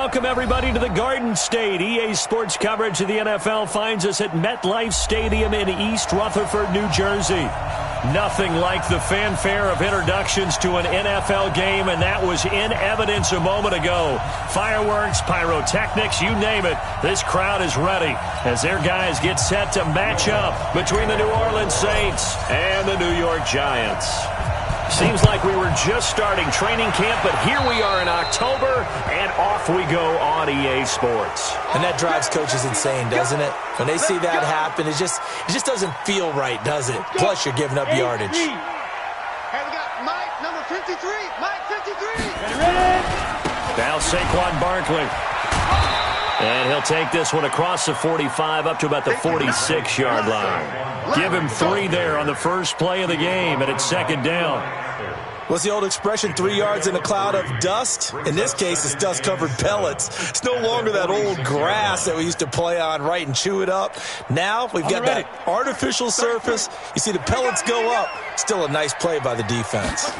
welcome everybody to the Garden State. EA Sports coverage of the NFL finds us at MetLife Stadium in East Rutherford, New Jersey. Nothing like the fanfare of introductions to an NFL game, and that was in evidence a moment ago. Fireworks, pyrotechnics, you name it. This crowd is ready as their guys get set to match up between the New Orleans Saints and the New York Giants. Seems like we were just starting training camp, but here we are in October, and off we go on EA Sports. And that drives coaches insane, doesn't it? When they see that happen, it just doesn't feel right, does it? Plus, you're giving up yardage. Hey, we got Mike, number 53. Mike, 53. Now Saquon Barkley. And he'll take this one across the 45 up to about the 46-yard line. Give him 3 there on the first play of the game, and it's second down. What's the old expression, 3 yards in a cloud of dust? In this case, it's dust-covered pellets. It's no longer that old grass that we used to play on, right, and chew it up. Now we've got that artificial surface. You see the pellets go up. Still a nice play by the defense.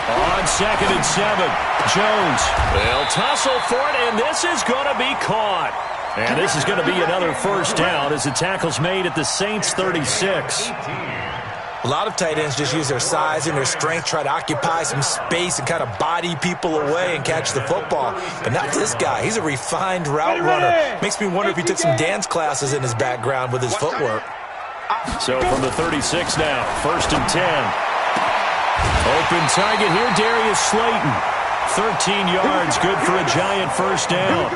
On 2nd and 7, Jones. They'll tussle for it, and this is going to be caught. And this is going to be another first down as the tackle's made at the Saints' 36. A lot of tight ends just use their size and their strength, try to occupy some space and kind of body people away and catch the football. But not this guy. He's a refined route runner. Makes me wonder if he took some dance classes in his background with his footwork. So from the 36 now, 1st and 10. Open target here, Darius Slayton. 13 yards, good for a Giant first down.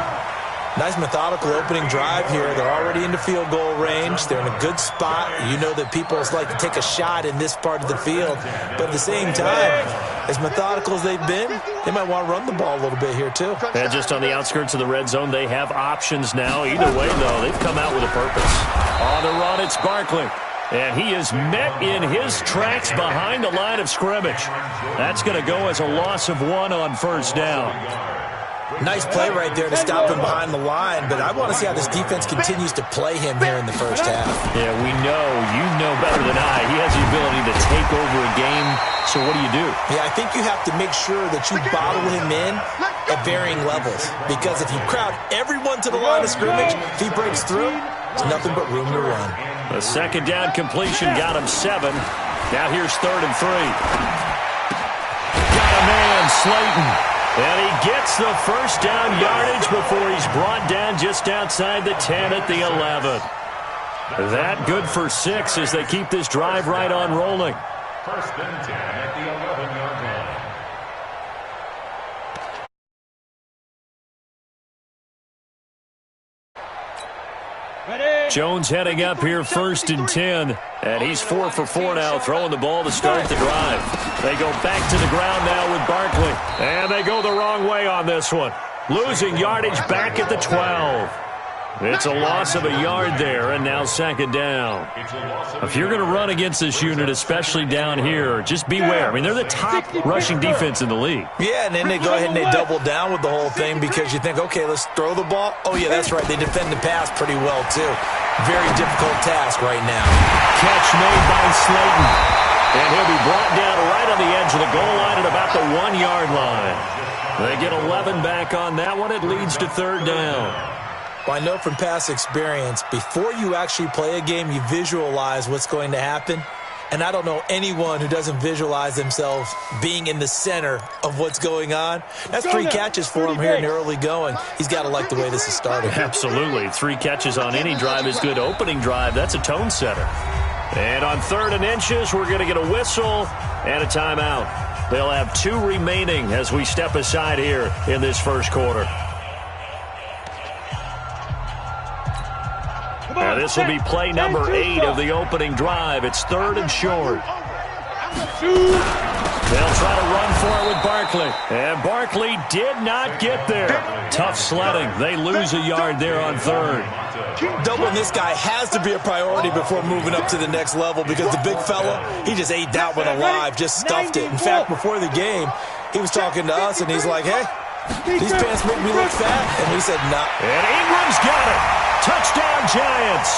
Nice methodical opening drive here. They're already into field goal range. They're in a good spot. You know that people like to take a shot in this part of the field. But at the same time, as methodical as they've been, they might want to run the ball a little bit here too. And just on the outskirts of the red zone, they have options now. Either way, though, they've come out with a purpose. On the run, it's Barkley. And he is met in his tracks behind the line of scrimmage. That's going to go as a loss of 1 on first down. Nice play right there to stop him behind the line, but I want to see how this defense continues to play him here in the first half. Yeah, we know. You know better than I. He has the ability to take over a game, so what do you do? Yeah, I think you have to make sure that you bottle him in at varying levels, because if you crowd everyone to the line of scrimmage, if he breaks through, there's nothing but room to run. The second down completion got him 7. Now here's 3rd and 3. Got a man, Slayton. And he gets the first down yardage before he's brought down just outside the 10 at the 11. That good for 6 as they keep this drive right on rolling. 1st and 10 at the 11-yard line. Jones heading up here 1st and 10. And he's 4 for 4 now, throwing the ball to start the drive. They go back to the ground now with Barkley. And they go the wrong way on this one. Losing yardage back at the 12. It's a loss of a yard there, and now second down. If you're going to run against this unit, especially down here, just beware. I mean, they're the top rushing defense in the league. Yeah, and then they go ahead and they double down with the whole thing because you think, okay, let's throw the ball. Oh, yeah, that's right. They defend the pass pretty well, too. Very difficult task right now. Catch made by Slayton. And he'll be brought down right on the edge of the goal line at about the 1-yard line. They get 11 back on that one. It leads to 3rd down. Well, I know from past experience, before you actually play a game, you visualize what's going to happen. And I don't know anyone who doesn't visualize themselves being in the center of what's going on. That's 3 catches for him here in the early going. He's got to like the way this is starting. Absolutely. 3 catches on any drive is good. Opening drive, that's a tone setter. And on 3rd and inches, we're going to get a whistle and a timeout. They'll have 2 remaining as we step aside here in this first quarter. Now this will be play number 8 of the opening drive. It's 3rd and short. They'll try to run for it with Barkley. And Barkley did not get there. Tough sledding. They lose a yard there on 3rd. Doubling this guy has to be a priority before moving up to the next level because the big fella, he just ate that one alive, just stuffed it. In fact, before the game, he was talking to us, and he's like, hey, these pants make me look fat. And we said, nah. And Ingram's got it. Touchdown, Giants.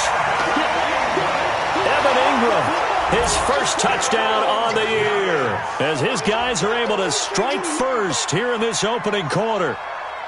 Evan Ingram, his first touchdown on the year, as his guys are able to strike first here in this opening quarter.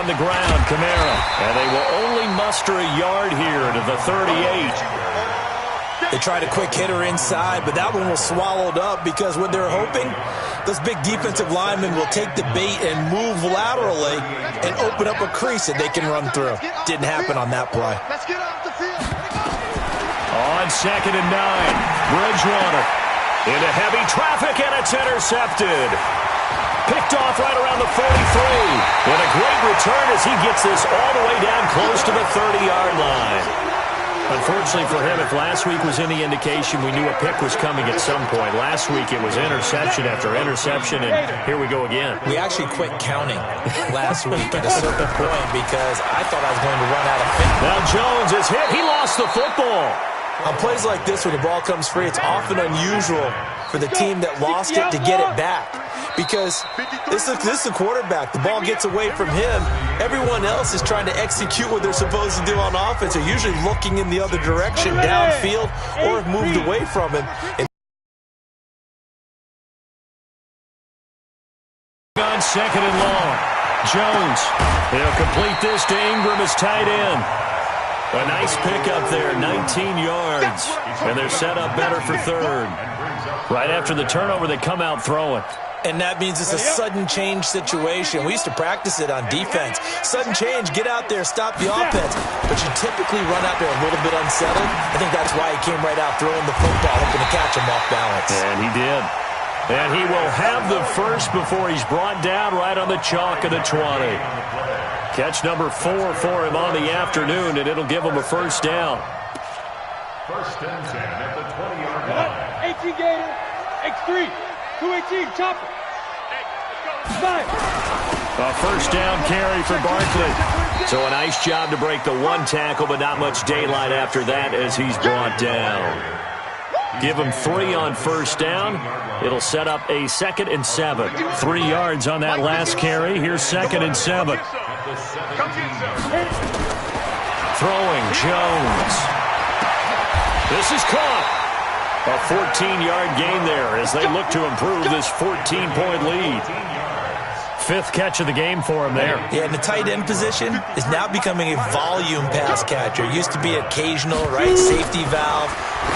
on the ground, Kamara. And they will only muster a yard here to the 38. They tried a quick hitter inside, but that one was swallowed up because what they're hoping, those big defensive linemen will take the bait and move laterally and open up a crease that they can run through. Didn't happen on that play. Let's get off the field. On 2nd and 9, Bridgewater into heavy traffic, and it's intercepted. Picked off right around the 43. And a great return as he gets this all the way down close to the 30-yard line. Unfortunately for him, if last week was any indication, we knew a pick was coming at some point. Last week it was interception after interception, and here we go again. We actually quit counting last week at a certain point because I thought I was going to run out of picks. Now Jones is hit. He lost the football. On plays like this where the ball comes free, it's often unusual for the team that lost it to get it back. Because this is the quarterback. The ball gets away from him. Everyone else is trying to execute what they're supposed to do on offense. They're usually looking in the other direction, downfield, or have moved away from him. On 2nd and long, Jones. He'll complete this to Ingram as tight end. A nice pickup there, 19 yards. And they're set up better for 3rd. Right after the turnover, they come out throwing. And that means it's a sudden change situation. We used to practice it on defense. Sudden change, get out there, stop the offense. But you typically run out there a little bit unsettled. I think that's why he came right out throwing the football, hoping to catch him off balance. And he did. And he will have the first before he's brought down right on the chalk of the 20. Catch number 4 for him on the afternoon, and it'll give him a first down. 1st and 10 at the 20-yard line. 18 Gator, X3, 218, chopper. A first down carry for Barkley. So a nice job to break the one tackle, but not much daylight after that as he's brought down. Give him 3 on first down. It'll set up a 2nd and 7. 3 yards on that last carry. Here's 2nd and 7. Throwing, Jones. This is caught. A 14-yard gain there as they look to improve this 14-point lead. 5th catch of the game for him there. Yeah, and the tight end position is now becoming a volume pass catcher. It used to be occasional, right? Safety valve.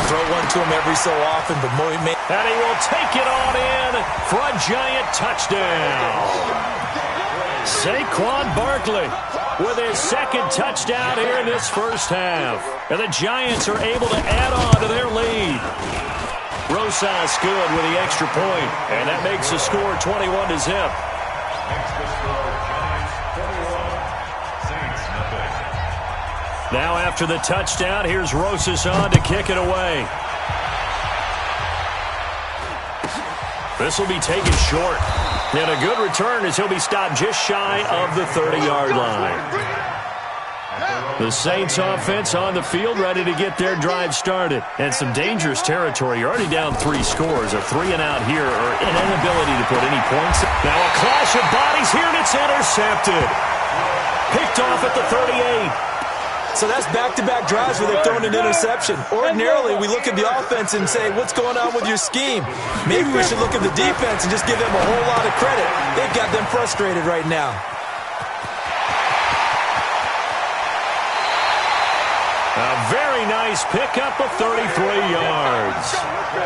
Throw one to him every so often, but more. And he will take it on in for a giant touchdown. Saquon Barkley with his 2nd touchdown here in this first half. And the Giants are able to add on to their lead. Rosas good with the extra point, and that makes the score 21-0. Now after the touchdown, here's Rosas on to kick it away. This will be taken short. And a good return as he'll be stopped just shy of the 30-yard line. The Saints offense on the field ready to get their drive started. And some dangerous territory. You're already down 3 scores. A 3-and-out here or an inability to put any points. Now a clash of bodies here and it's intercepted. Picked off at the 38. So that's back-to-back drives where they've thrown an interception. Ordinarily, we look at the offense and say, what's going on with your scheme? Maybe we should look at the defense and just give them a whole lot of credit. They've got them frustrated right now. A very nice pickup of 33 yards.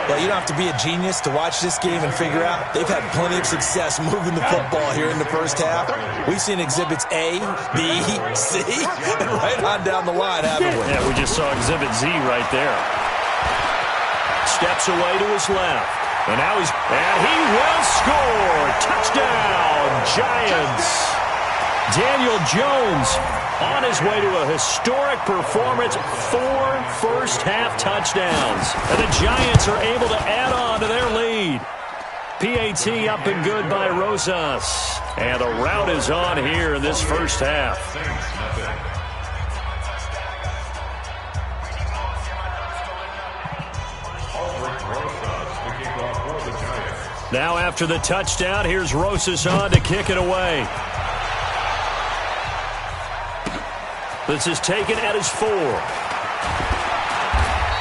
Well, you don't have to be a genius to watch this game and figure out they've had plenty of success moving the football here in the first half. We've seen exhibits A, B, C, and right on down the line, haven't we? Yeah, we just saw exhibit Z right there. Steps away to his left. And now he will score. Touchdown, Giants. Daniel Jones on his way to a historic performance, 4 first-half touchdowns. And the Giants are able to add on to their lead. PAT up and good by Rosas. And the rout is on here in this first half. Now after the touchdown, here's Rosas on to kick it away. This is taken at his 4.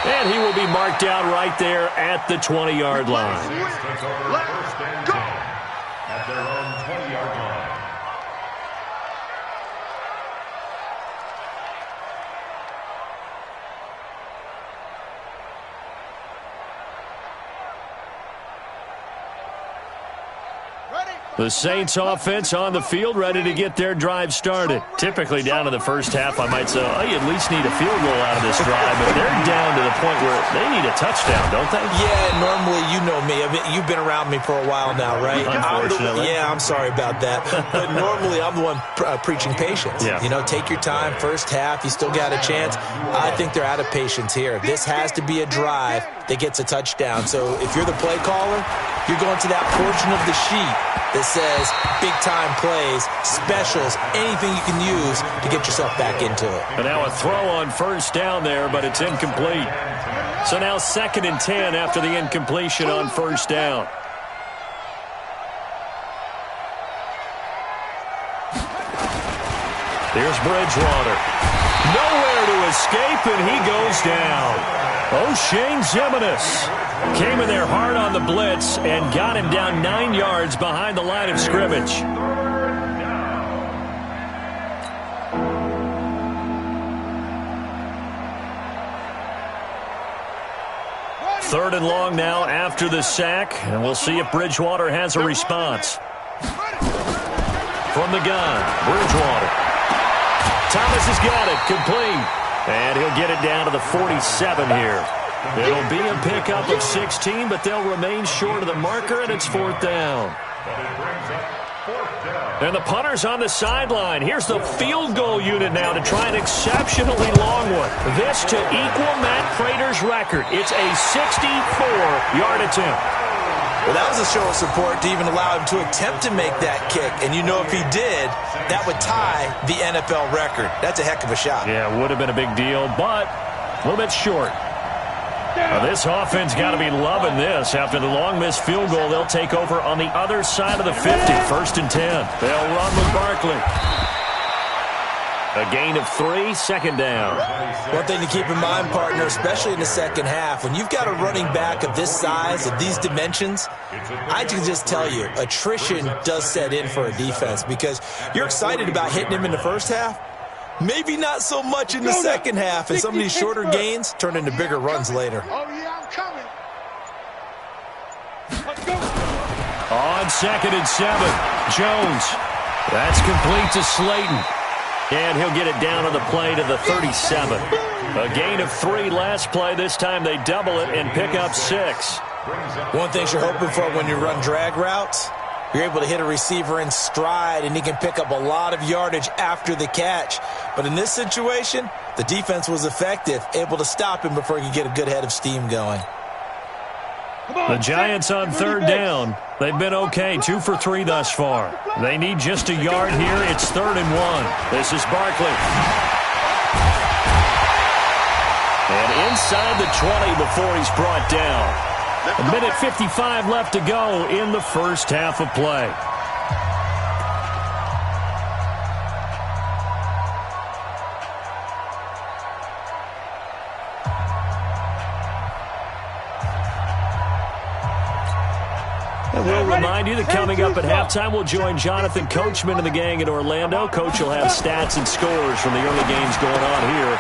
And he will be marked down right there at the 20-yard line. At their own 20-yard line. The Saints offense on the field, ready to get their drive started. Typically down to the first half, I might say, oh, you at least need a field goal out of this drive. But they're down to the point where they need a touchdown, don't they? Yeah, normally, you know me. I mean, you've been around me for a while now, right? Unfortunately. I'm sorry about that. But normally, I'm the one preaching patience. Yeah. You know, take your time. First half, you still got a chance. I think they're out of patience here. This has to be a drive that gets a touchdown. So if you're the play caller, you're going to that portion of the sheet that says big-time plays, specials, anything you can use to get yourself back into it. And now a throw on first down there, but it's incomplete. So now 2nd and 10 after the incompletion on first down. Here's Bridgewater. Nowhere to escape, and he goes down. O'Shane Ximines came in there hard on the blitz and got him down 9 yards behind the line of scrimmage. Third and long now after the sack, and we'll see if Bridgewater has a response. From the gun, Bridgewater. Thomas has got it, complete. And he'll get it down to the 47 here. It'll be a pickup of 16, but they'll remain short of the marker, and it's 4th down. And the punter's on the sideline. Here's the field goal unit now to try an exceptionally long one. This to equal Matt Prater's record. It's a 64-yard attempt. Well, that was a show of support to even allow him to attempt to make that kick. And you know if he did, that would tie the NFL record. That's a heck of a shot. Yeah, it would have been a big deal, but a little bit short. Now, this offense got to be loving this. After the long missed field goal, they'll take over on the other side of the 50. 1st and 10. They'll run with Barkley. A gain of 3, 2nd down. One thing to keep in mind, partner, especially in the second half, when you've got a running back of this size, of these dimensions, I can just tell you, attrition does set in for a defense because you're excited about hitting him in the first half. Maybe not so much in the second half, and some of these shorter gains turn into bigger runs later. Oh, yeah, I'm coming. Let's go. On 2nd and 7, Jones. That's complete to Slayton. And he'll get it down on the play to the 37. A gain of 3 last play. This time they double it and pick up 6. One thing you're hoping for when you run drag routes, you're able to hit a receiver in stride, and he can pick up a lot of yardage after the catch. But in this situation, the defense was effective, able to stop him before he could get a good head of steam going. The Giants on 3rd down. They've been okay, 2 for 3 thus far. They need just a yard here. It's 3rd and 1. This is Barkley. And inside the 20 before he's brought down. A minute 55 left to go in the first half of play. And we'll remind you that coming up at halftime, we'll join Jonathan Coachman and the gang in Orlando. Coach will have stats and scores from the early games going on here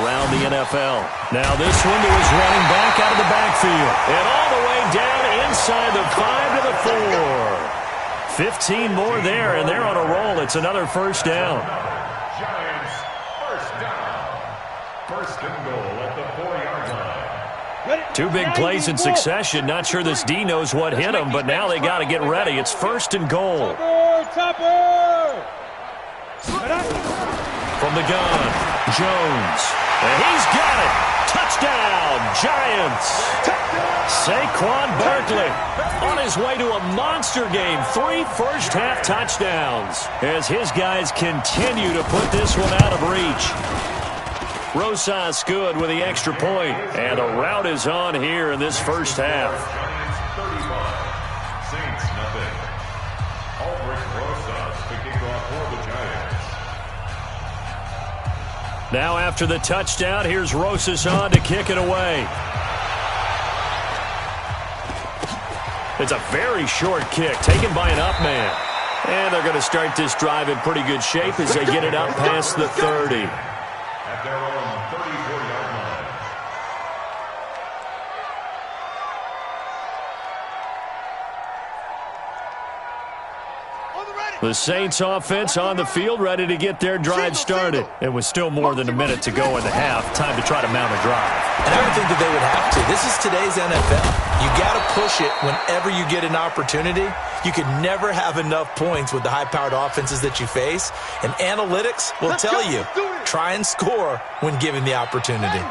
around the NFL. Now this one to his running back out of the backfield. And all the way down inside the 5 to the 4. 15 more there, and they're on a roll. It's another first down. Giants, first down. First and goal at the 4-yard line. 2 big plays in succession. Not sure this D knows what hit him, but now they got to get ready. It's 1st and goal. From the gun, Jones. And he's got it. Touchdown, Giants. Saquon Barkley on his way to a monster game. 3 first-half touchdowns as his guys continue to put this one out of reach. Rosas good with the extra point, and the route is on here in this first half. 35, Saints nothing. Albrecht Rosas to kick off for the Giants. Now after the touchdown, here's Rosas on to kick it away. It's a very short kick taken by an up man. And they're going to start this drive in pretty good shape as they get it up past the 30. At their own 34-yard line. The Saints offense on the field, ready to get their drive started. It was still more than a minute to go in the half. Time to try to mount a drive. And I would think that they would have to. This is today's NFL. You got to push it whenever you get an opportunity. You can never have enough points with the high-powered offenses that you face. And analytics will tell you, try and score when given the opportunity.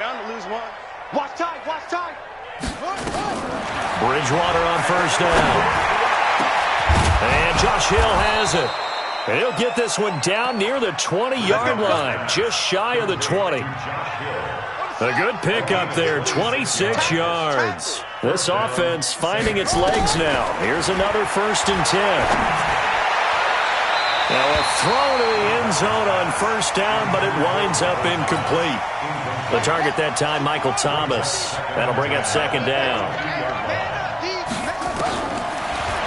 Bound to lose one. Watch time, watch time. Bridgewater on first down. And Josh Hill has it. And he'll get this one down near the 20-yard line, just shy of the 20. A good pickup there, 26 yards. This offense finding its legs now. Here's another 1st and 10. Now a throw to the end zone on first down, but it winds up incomplete. The target that time, Michael Thomas. That'll bring up 2nd down.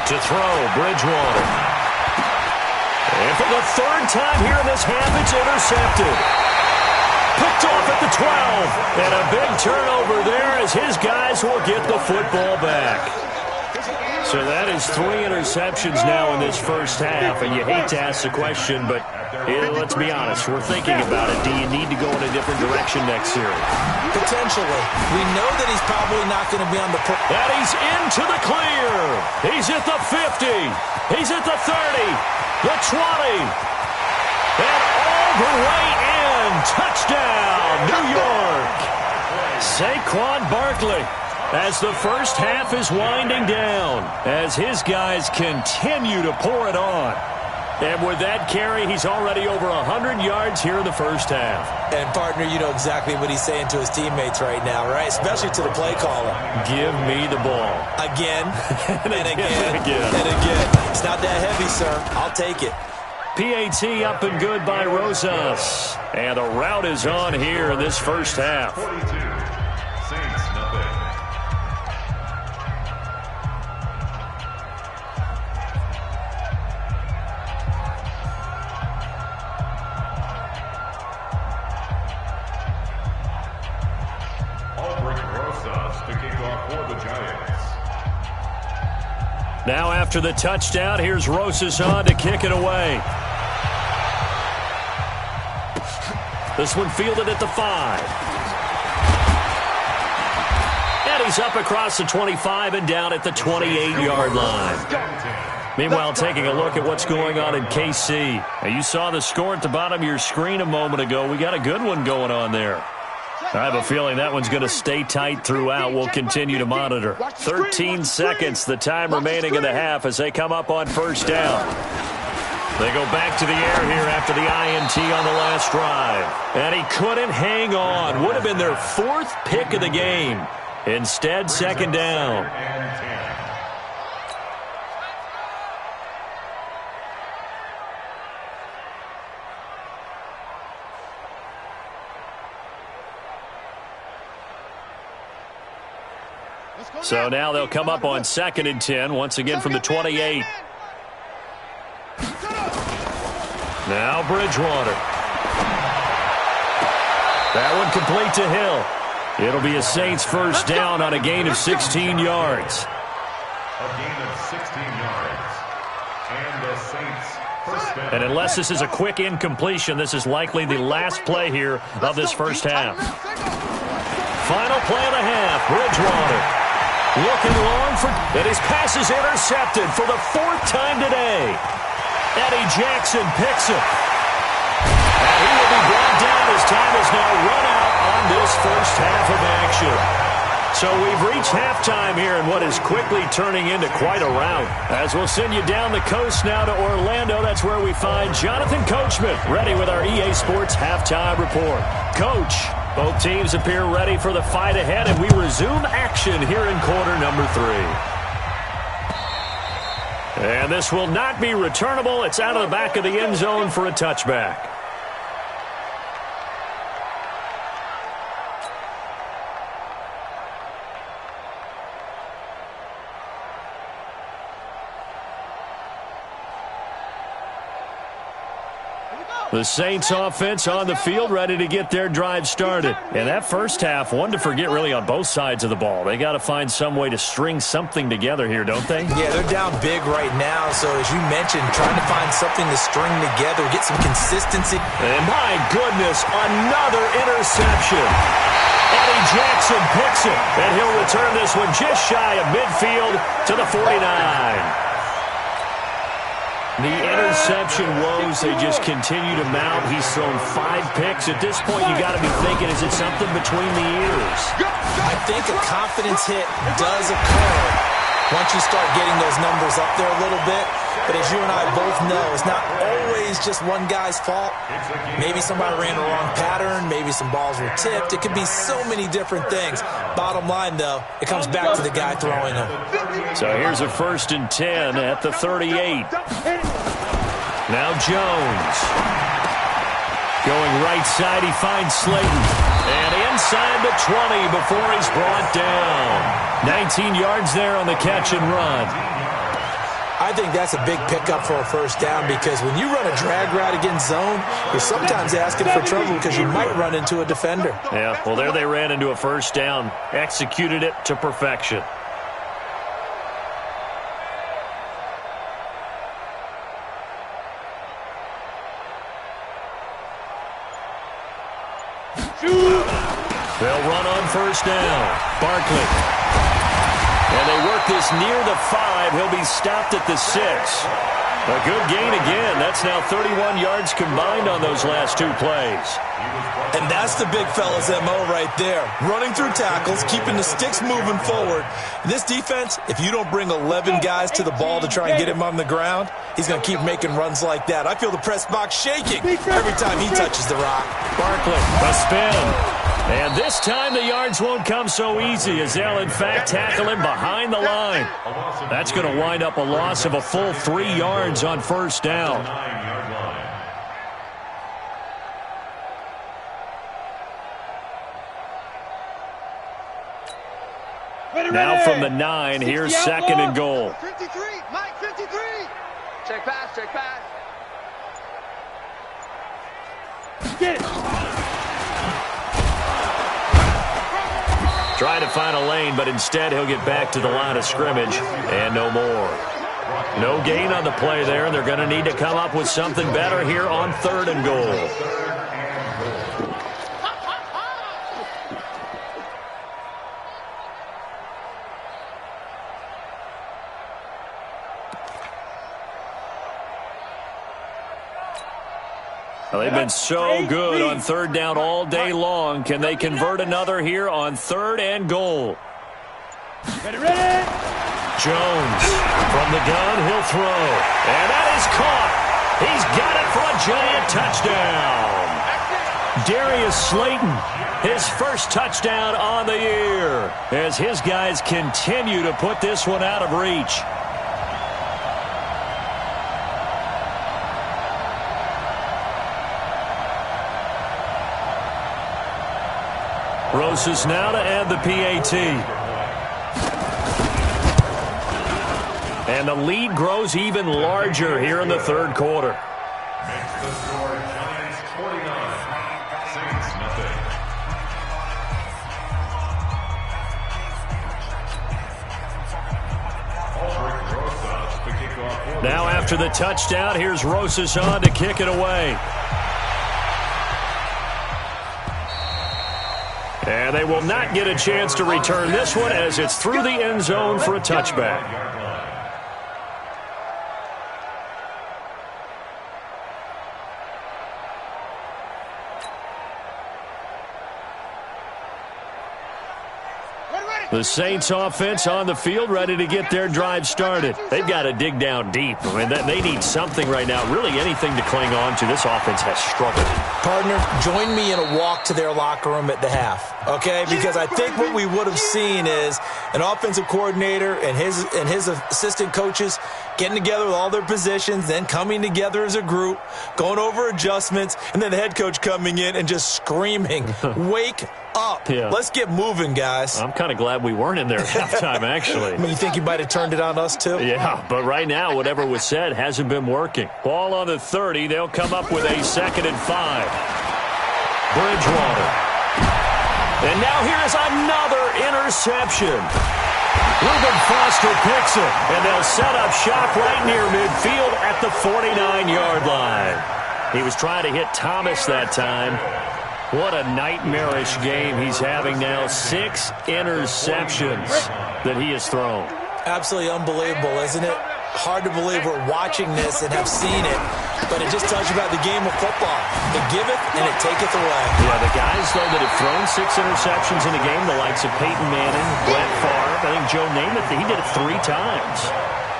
To throw, Bridgewater. And for the 3rd time here in this half, it's intercepted. Picked off at the 12. And a big turnover there as his guys will get the football back. So that is 3 interceptions now in this first half. And you hate to ask the question, but let's be honest. We're thinking about it. Do you need to go in a different direction next series? Potentially. We know that he's probably not going to be on the... And he's into the clear. He's at the 50. He's at the 30. The 20. And all the way in. Touchdown, New York. Saquon Barkley. As the first half is winding down, as his guys continue to pour it on. And with that carry, he's already over 100 yards here in the first half. And, partner, you know exactly what he's saying to his teammates right now, right? Especially to the play caller. Give me the ball. Again, and again, and again. And again. It's not that heavy, sir. I'll take it. PAT up and good by Rosas. And the route is on here in this first half. 42. Saints, nothing. Now after the touchdown, here's Rosas on to kick it away. This one fielded at the 5. And he's up across the 25 and down at the 28-yard line. Meanwhile, taking a look at what's going on in KC. Now, you saw the score at the bottom of your screen a moment ago. We got a good one going on there. I have a feeling that one's going to stay tight throughout. We'll continue to monitor. 13 seconds, the time remaining in the half as they come up on first down. They go back to the air here after the INT on the last drive. And he couldn't hang on. Would have been their 4th pick of the game. Instead, 2nd down. So now they'll come up on 2nd and 10, once again from the 28. Now Bridgewater. That one complete to Hill. It'll be a Saints first down on a gain of 16 yards. A gain of 16 yards. And the Saints first down. And unless this is a quick incompletion, this is likely the last play here of this first half. Final play of the half, Bridgewater. Looking long for... And his pass is intercepted for the 4th time today. Eddie Jackson picks it. And he will be brought down as time is now run out on this first half of action. So we've reached halftime here in what is quickly turning into quite a rout. As we'll send you down the coast now to Orlando, that's where we find Jonathan Coachman, ready with our EA Sports Halftime Report. Coach, both teams appear ready for the fight ahead, and we resume action here in quarter number 3. And this will not be returnable. It's out of the back of the end zone for a touchback. Here we go. The Saints offense on the field, ready to get their drive started. And that first half, one to forget really on both sides of the ball. They got to find some way to string something together here, don't they? Yeah, they're down big right now. So as you mentioned, trying to find something to string together, get some consistency. And my goodness, another interception. Eddie Jackson picks it, and he'll return this one just shy of midfield to the 49. The interception woes, they just continue to mount. He's thrown 5 picks. At this point, you got to be thinking, is it something between the ears? I think a confidence hit does occur once you start getting those numbers up there a little bit. But as you and I both know, it's not always just one guy's fault. Maybe somebody ran the wrong pattern. Maybe some balls were tipped. It could be so many different things. Bottom line, though, it comes back to the guy throwing them. So here's a 1st and 10 at the 38. Now Jones. Going right side, he finds Slayton. And inside the 20 before he's brought down. 19 yards there on the catch and run. I think that's a big pickup for a first down because when you run a drag route against zone, you're sometimes asking for trouble because you might run into a defender. Yeah, well, there they ran into a first down. Executed it to perfection. They'll run on first down. Barkley. And they work this near the 5. He'll be stopped at the 6. A good gain again. That's now 31 yards combined on those last 2 plays. And that's the big fella's MO right there. Running through tackles, keeping the sticks moving forward. This defense, if you don't bring 11 guys to the ball to try and get him on the ground, he's going to keep making runs like that. I feel the press box shaking every time he touches the rock. Barkley, a spin. And this time the yards won't come so easy as they'll, in fact, tackle him behind the line. That's going to wind up a loss of a full 3 yards on first down. Now from the 9, here's 2nd and goal. 53, Mike 53. Check pass, check pass. Get it. Trying to find a lane, but instead he'll get back to the line of scrimmage and no more. No gain on the play there, and they're going to need to come up with something better here on 3rd and goal. Well, they've been so good on 3rd down all day long. Can they convert another here on 3rd and goal? Ready. Jones from the gun, he'll throw. And that is caught. He's got it for a giant touchdown. Darius Slayton, his first touchdown on the year as his guys continue to put this one out of reach. Rosas now to add the PAT. And the lead grows even larger here in the 3rd quarter. Makes the score Giants 49, Saints nothing. Now after the touchdown, here's Rosas on to kick it away. And they will not get a chance to return this one as it's through the end zone for a touchback. The Saints offense on the field ready to get their drive started. They've got to dig down deep. I mean, they need something right now, really anything to cling on to. This offense has struggled. Partner, join me in a walk to their locker room at the half, okay? Because I think what we would have seen is an offensive coordinator and his assistant coaches getting together with all their positions, then coming together as a group, going over adjustments, and then the head coach coming in and just screaming, wake up. Yeah. Let's get moving, guys. I'm kind of glad we weren't in there at halftime, actually. I mean, you think you might have turned it on us, too? Yeah, but right now, whatever was said hasn't been working. Ball on the 30. They'll come up with a 2nd and 5. Bridgewater. And now here's another interception. Reuben Foster picks it, and they'll set up shop right near midfield at the 49-yard line. He was trying to hit Thomas that time. What a nightmarish game he's having now. 6 interceptions that he has thrown. Absolutely unbelievable, isn't it? Hard to believe we're watching this and have seen it, but it just tells you about the game of football. It giveth and it taketh away. Yeah, the guys, though, that have thrown 6 interceptions in a game, the likes of Peyton Manning, Brett Favre, I think Joe Namath, he did it 3 times.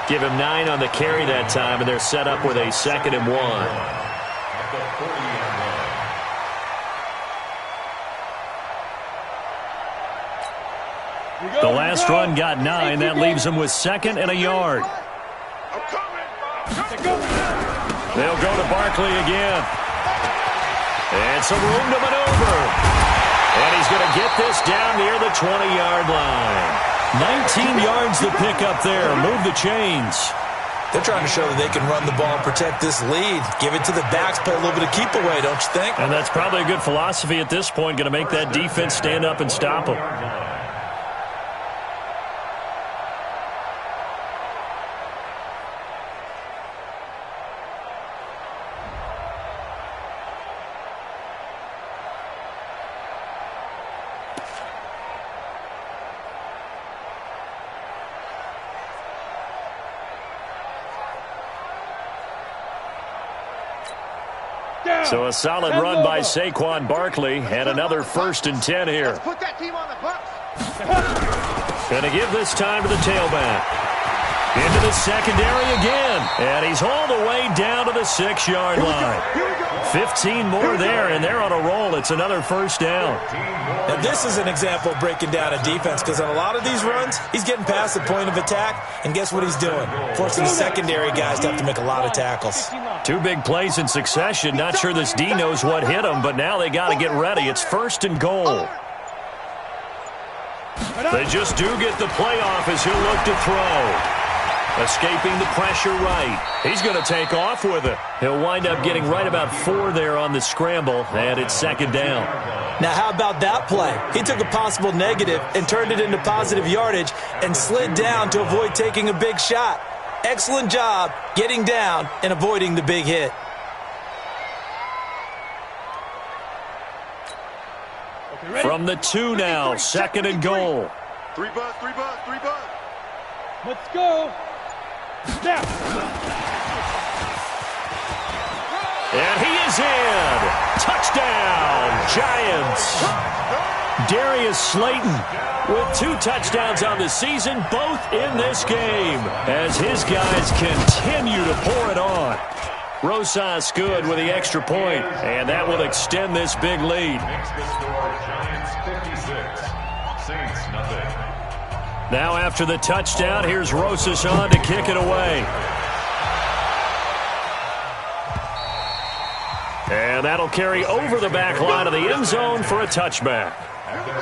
Give him 9 on the carry that time, and they're set up with a 2nd and 1. The last run got 9. That leaves them with 2nd and a yard. They'll go to Barkley again. And some room to maneuver. And he's going to get this down near the 20-yard line. 19 yards to pick up there. Move the chains. They're trying to show that they can run the ball and protect this lead. Give it to the backs, play a little bit of keep away, don't you think? And that's probably a good philosophy at this point. Going to make that defense stand up and stop them. So a solid run by Saquon Barkley and another 1st and 10 here. Let's put that team on the books. Going to give this time to the tailback. Into the secondary again. And he's all the way down to the 6-yard line. 15 more there, and they're on a roll. It's another 1st down. Now, this is an example of breaking down a defense, because on a lot of these runs, he's getting past the point of attack, and guess what he's doing? Forcing the secondary guys to have to make a lot of tackles. 2 big plays in succession. Not sure this D knows what hit him, but now they got to get ready. It's 1st and goal. They just do get the playoff as he'll look to throw. Escaping the pressure right. He's going to take off with it. He'll wind up getting right about 4 there on the scramble, and it's 2nd down. Now, how about that play? He took a possible negative and turned it into positive yardage and slid down to avoid taking a big shot. Excellent job getting down and avoiding the big hit. From the 2 now, 2nd and goal. 3 bus, 3 bus, 3 bus. Let's go. Snap. And he is in. Touchdown, Giants. Darius Slayton with 2 touchdowns on the season, both in this game, as his guys continue to pour it on. Rosas good with the extra point, and that will extend this big lead. Giants 56, Saints nothing. Now after the touchdown, here's Rosas on to kick it away. And that'll carry over the back line of the end zone for a touchback.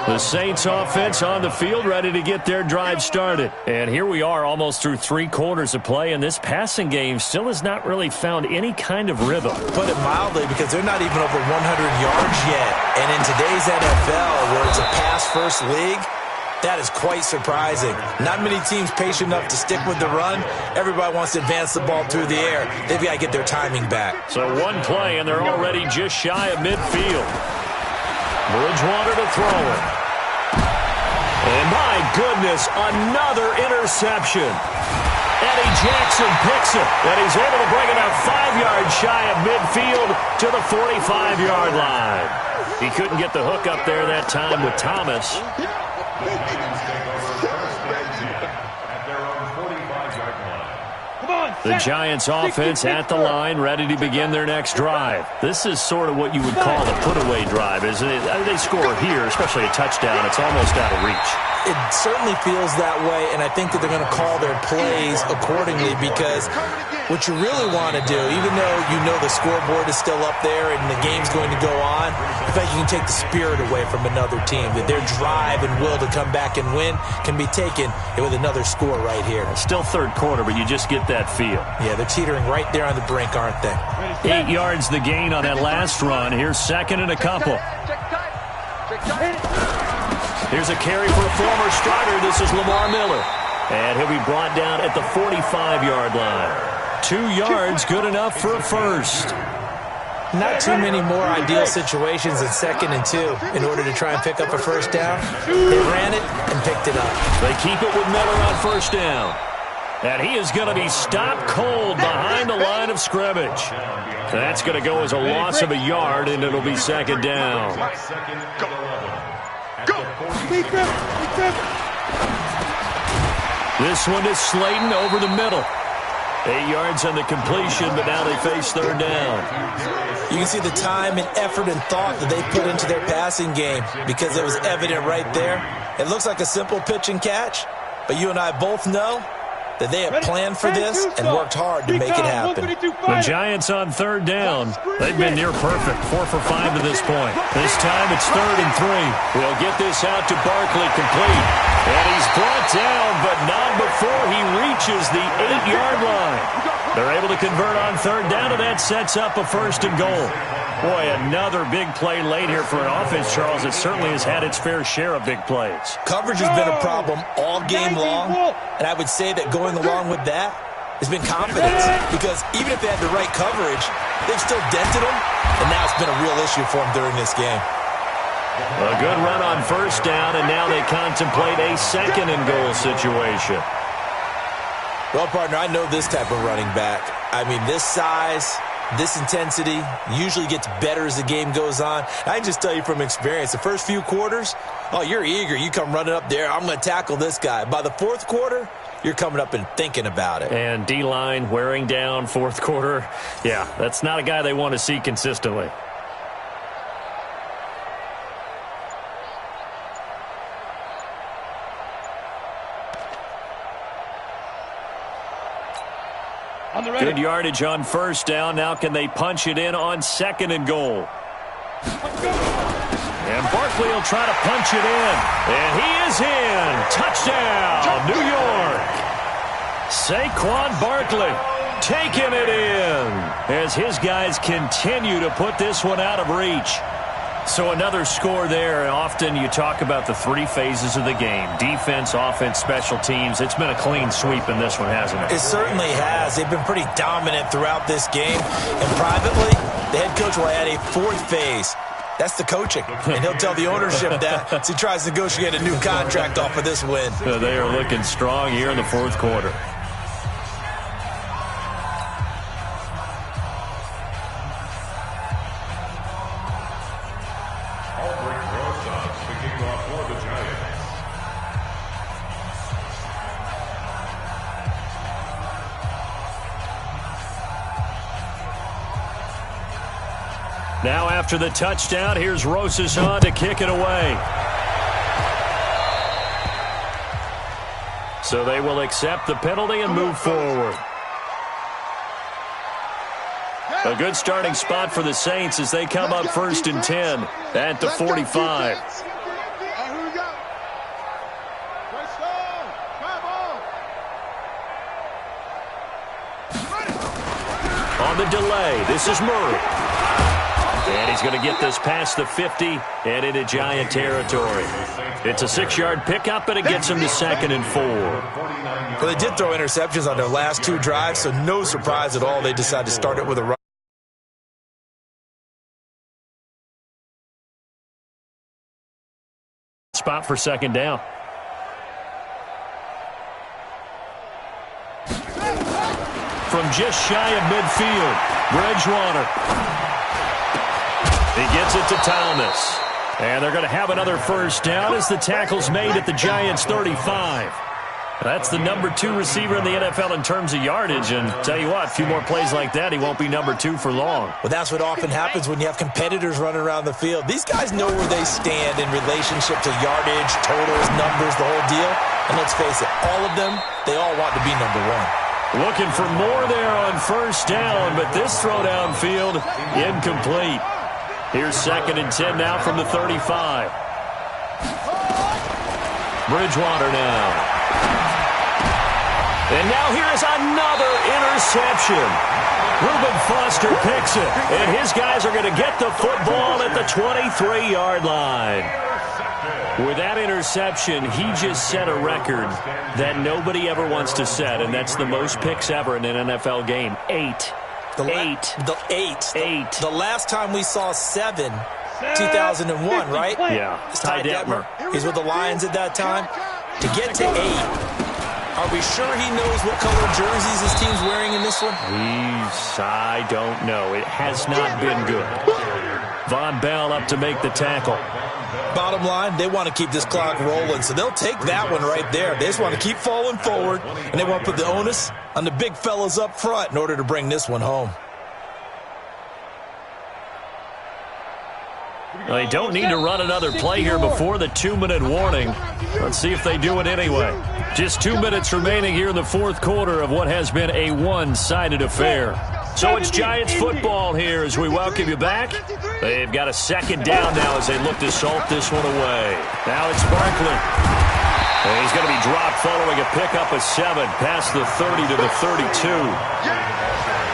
The Saints offense on the field, ready to get their drive started. And here we are almost through 3 quarters of play, and this passing game still has not really found any kind of rhythm. Put it mildly, because they're not even over 100 yards yet. And in today's NFL, where it's a pass-first league, that is quite surprising. Not many teams patient enough to stick with the run. Everybody wants to advance the ball through the air. They've got to get their timing back. So 1 play, and they're already just shy of midfield. Bridgewater to throw it. And my goodness, another interception. Eddie Jackson picks it, and he's able to bring it out 5 yards shy of midfield to the 45-yard line. He couldn't get the hook up there that time with Thomas. The Giants offense at the line, ready to begin their next drive. This is sort of what you would call a put-away drive, isn't it? They score here, especially a touchdown. It's almost out of reach. It certainly feels that way, and I think that they're going to call their plays accordingly, because what you really want to do, even though you know the scoreboard is still up there and the game's going to go on, I think you can take the spirit away from another team, that their drive and will to come back and win can be taken with another score right here. Still third quarter, but you just get that feel. Yeah, they're teetering right there on the brink, aren't they? 8 yards the gain on that last run. Here's second and a couple. Here's a carry for a former starter. This is Lamar Miller. And he'll be brought down at the 45-yard line. 2 yards, good enough for a first. Not too many more ideal situations than 2nd and 2 in order to try and pick up a first down. They ran it and picked it up. They keep it with Miller on first down. And he is going to be stopped cold behind the line of scrimmage. That's going to go as a loss of a yard, and it'll be second down. This one is Slayton over the middle. 8 yards on the completion, but now they face third down. You can see the time and effort and thought that they put into their passing game, because it was evident right there. It looks like a simple pitch and catch, but you and I both know that they have planned for this and worked hard to make it happen. The Giants on third down. They've been near perfect, 4 for 5 to this point. This time it's 3rd and 3. We'll get this out to Barkley, complete. And he's brought down, but not before he reaches the 8-yard line. They're able to convert on third down, and that sets up a 1st and goal. Boy, another big play late here for an offense, Charles. It certainly has had its fair share of big plays. Coverage has been a problem all game long, and I would say that going along with that has been confidence, because even if they had the right coverage, they've still dented them, and now it's been a real issue for them during this game. A good run on first down, and now they contemplate a 2nd and goal situation. Well, partner, I know this type of running back. I mean, this size, this intensity usually gets better as the game goes on. I can just tell you from experience, the first few quarters, oh, you're eager. You come running up there, I'm going to tackle this guy. By the 4th quarter, you're coming up and thinking about it. And D-line wearing down 4th quarter. Yeah, that's not a guy they want to see consistently. Good yardage on first down. Now can they punch it in on 2nd and goal? And Barkley will try to punch it in. And he is in. Touchdown, New York. Saquon Barkley taking it in as his guys continue to put this one out of reach. So another score there. Often you talk about the 3 phases of the game: defense, offense, special teams. It's been a clean sweep in this one, hasn't it? It certainly has. They've been pretty dominant throughout this game. And privately, the head coach will add a 4th phase. That's the coaching. And he'll tell the ownership that as he tries to negotiate a new contract off of this win. They are looking strong here in the 4th quarter. Now after the touchdown, here's Rosas on to kick it away. So they will accept the penalty and move forward. A good starting spot for the Saints as they come up 1st and 10 at the 45. On the delay, this is Murray. And he's going to get this past the 50 and into Giant territory. It's a 6-yard pickup, and it gets him to 2nd and 4. Well, they did throw interceptions on their last 2 drives, so no surprise at all they decided to start it with a run. Spot for 2nd down. From just shy of midfield, Bridgewater. He gets it to Thomas. And they're going to have another first down as the tackle's made at the Giants' 35. That's the number 2 receiver in the NFL in terms of yardage. And tell you what, a few more plays like that, he won't be number 2 for long. Well, that's what often happens when you have competitors running around the field. These guys know where they stand in relationship to yardage, totals, numbers, the whole deal. And let's face it, all of them, they all want to be number 1. Looking for more there on first down, but this throw downfield, incomplete. Here's 2nd and 10 now from the 35. Bridgewater now. And now here's another interception. Reuben Foster picks it, and his guys are going to get the football at the 23-yard line. With that interception, he just set a record that nobody ever wants to set, and that's the most picks ever in an NFL game. 8. The last time we saw 7, 2001, right? Yeah. Ty Detmer. He's with the Lions at that time. To get to 8, are we sure he knows what color jerseys his team's wearing in this one? I don't know. It has not been good. Von Bell up to make the tackle. Bottom line, they want to keep this clock rolling, so they'll take that one right there. They just want to keep falling forward, and they want to put the onus on the big fellas up front in order to bring this one home. They don't need to run another play here before the 2-minute warning. Let's see if they do it anyway. Just 2 minutes remaining here in the fourth quarter of what has been a one-sided affair. So it's Giants football here as we welcome you back. They've got a 2nd down now as they look to salt this one away. Now it's Barkley. And he's going to be dropped following a pickup of 7 past the 30 to the 32.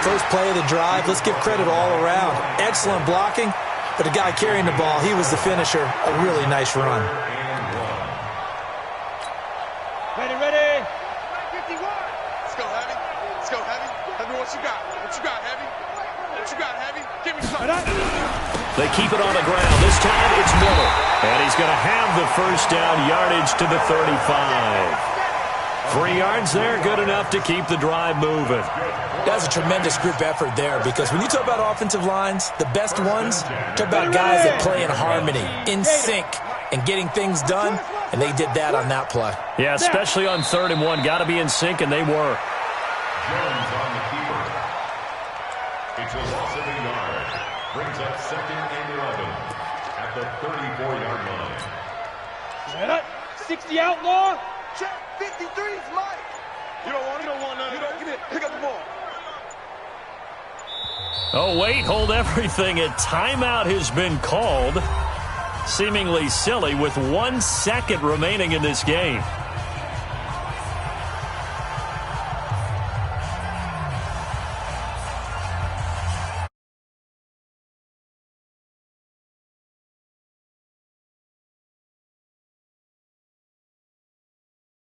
First play of the drive, let's give credit all around. Excellent blocking. But the guy carrying the ball, he was the finisher. A really nice run. Ready. 51. Let's go, Heavy. Let's go, Heavy. Heavy, what you got? What you got, Heavy? What you got, Heavy? Give me something. They keep it on the ground. This time it's Miller. And he's going to have the first down, yardage to the 35. 3 yards there, good enough to keep the drive moving. That's a tremendous group effort there, because when you talk about offensive lines, the best ones, talk about guys that play in harmony, in sync, and getting things done, and they did that on that play. Yeah, especially on 3rd and 1. Got to be in sync, and they were. Jones on the keeper. It's a loss of a yard. Brings up 2nd and 11 at the 34-yard line. 60 outlaw. Check. 53's Mike. You don't want none. You don't get it. Pick up the ball. Oh, wait, hold everything. A timeout has been called. Seemingly silly with 1 second remaining in this game.